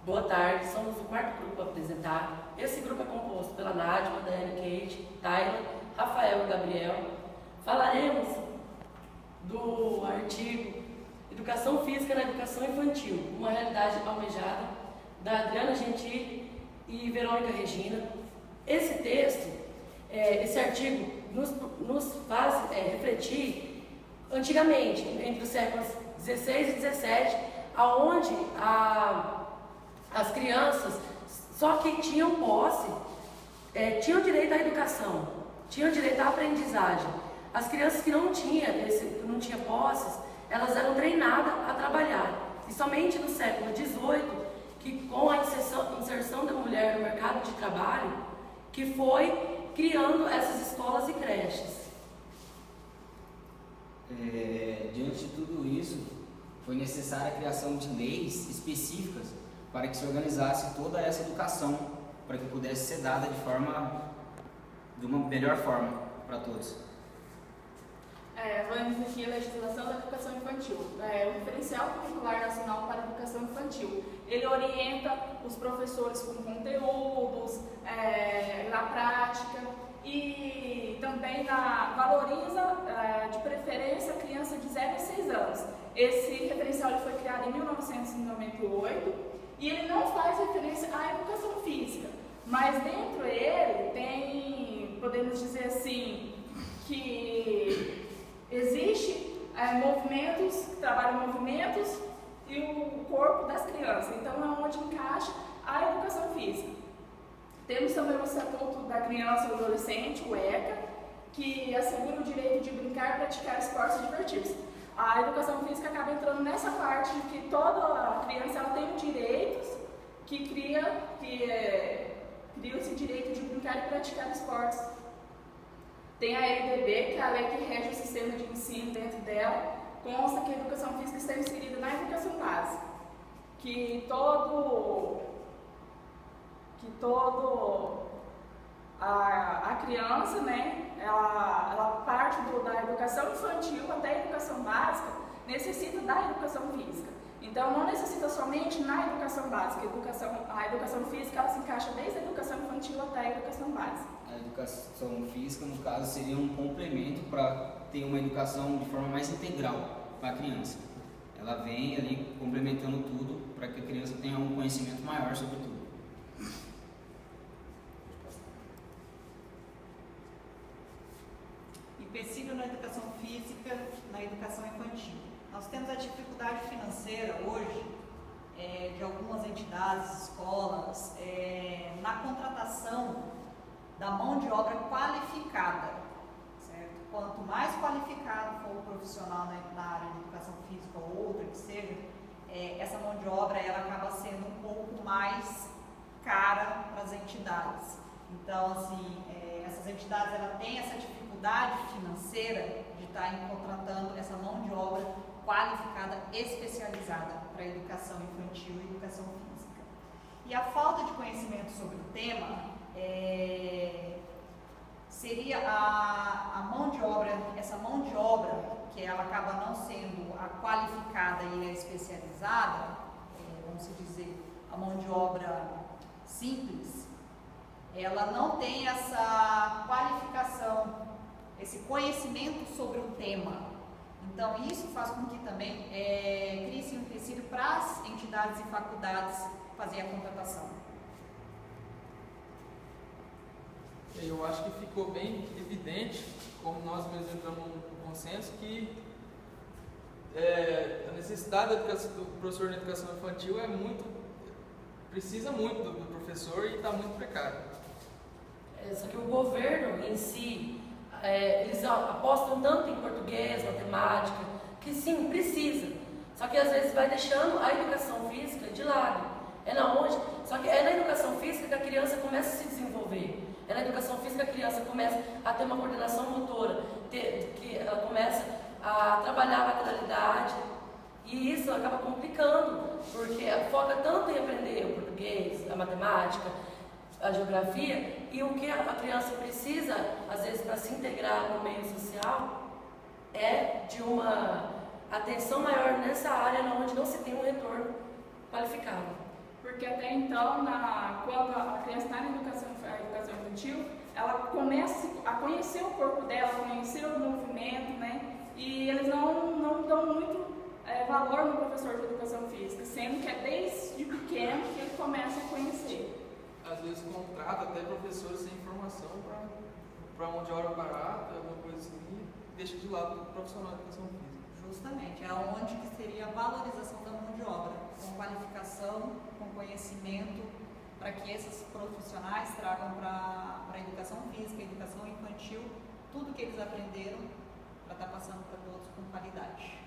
Boa tarde, somos o quarto grupo a apresentar. Esse grupo é composto pela Nádia, Daiane, Kate, Tyler, Rafael e Gabriel. Falaremos do artigo Educação Física na Educação Infantil, uma realidade almejada, da Adriana Gentili e Verônica Regina. Esse texto, esse artigo nos faz refletir antigamente, entre os séculos 16 e 17, aonde as crianças só que tinham posse, tinham direito à educação, tinham direito à aprendizagem. As crianças que não tinham posses, elas eram treinadas a trabalhar. E somente no século XVIII, que com a inserção da mulher no mercado de trabalho, que foi criando essas escolas e creches. Diante de tudo isso, foi necessária a criação de leis específicas para que se organizasse toda essa educação, para que pudesse ser dada de uma melhor forma para todos. Vamos aqui a legislação da educação infantil. O referencial curricular nacional para a educação infantil. Ele orienta os professores com conteúdos, na prática, e também valoriza de preferência a criança de 0 a 6 anos. Esse referencial foi criado em 1998 e ele não faz referência à educação física, mas dentro dele tem, podemos dizer assim, que existe movimentos, trabalham movimentos e o corpo das crianças, então é onde encaixa a educação física. Temos também o Estatuto da Criança e Adolescente, o ECA, que assegura o direito de brincar e praticar esportes e divertir-se. A educação física acaba entrando nessa parte de que toda criança ela tem direitos que cria esse direito de brincar e praticar esportes. Tem a LDB, que é a lei que rege o sistema de ensino dentro dela, consta que a educação física está inserida na educação básica, que a criança, né, ela parte da educação infantil até a educação básica, necessita da educação física. Então, não necessita somente na educação básica. A educação física ela se encaixa desde a educação infantil até a educação básica. A educação física, no caso, seria um complemento para ter uma educação de forma mais integral para a criança. Ela vem ali complementando tudo para que a criança tenha um conhecimento maior sobre tudo. Empecilho na educação física, na educação infantil. Nós temos a dificuldade financeira hoje de algumas entidades, escolas, na contratação da mão de obra qualificada, certo? Quanto mais qualificado for o profissional na área de educação física ou outra que seja, essa mão de obra ela acaba sendo um pouco mais cara para as entidades. Então, assim, essas entidades ela têm essa dificuldade financeira de estar contratando essa mão de obra qualificada, especializada para a educação infantil e educação física. E a falta de conhecimento sobre o tema seria a mão de obra, essa mão de obra, que ela acaba não sendo a qualificada e a especializada, vamos dizer, a mão de obra simples, ela não tem essa qualificação, esse conhecimento sobre o tema. Então, isso faz com que também crie-se um empecilho para as entidades e faculdades fazer a contratação. Eu acho que ficou bem evidente, como nós mesmos entramos no consenso, que a necessidade do professor na educação infantil precisa muito do professor e está muito precário. Só que o governo em si, eles apostam tanto em português, matemática, que sim, precisa. Só que às vezes vai deixando a educação física de lado. Só que é na educação física que a criança começa a se desenvolver. É na educação física que a criança começa a ter uma coordenação motora, que ela começa a trabalhar a lateralidade. E isso acaba complicando, porque foca tanto em aprender o português, a matemática, a geografia, e o que a criança precisa, às vezes, para se integrar no meio social, é de uma atenção maior nessa área onde não se tem um retorno qualificado. Porque até então, quando a criança está na educação infantil, ela começa a conhecer o corpo dela, conhecer o movimento, né? E eles não dão muito valor no professor de educação física, sendo que é desde pequeno que ele começa a conhecer. Às vezes contrata até professores sem informação para mão de obra barata, alguma coisa assim, e deixa de lado o profissional de educação física. Justamente, é onde que seria a valorização da mão de obra, com qualificação, com conhecimento, para que esses profissionais tragam para a educação física, a educação infantil, tudo que eles aprenderam para estar passando para todos com qualidade.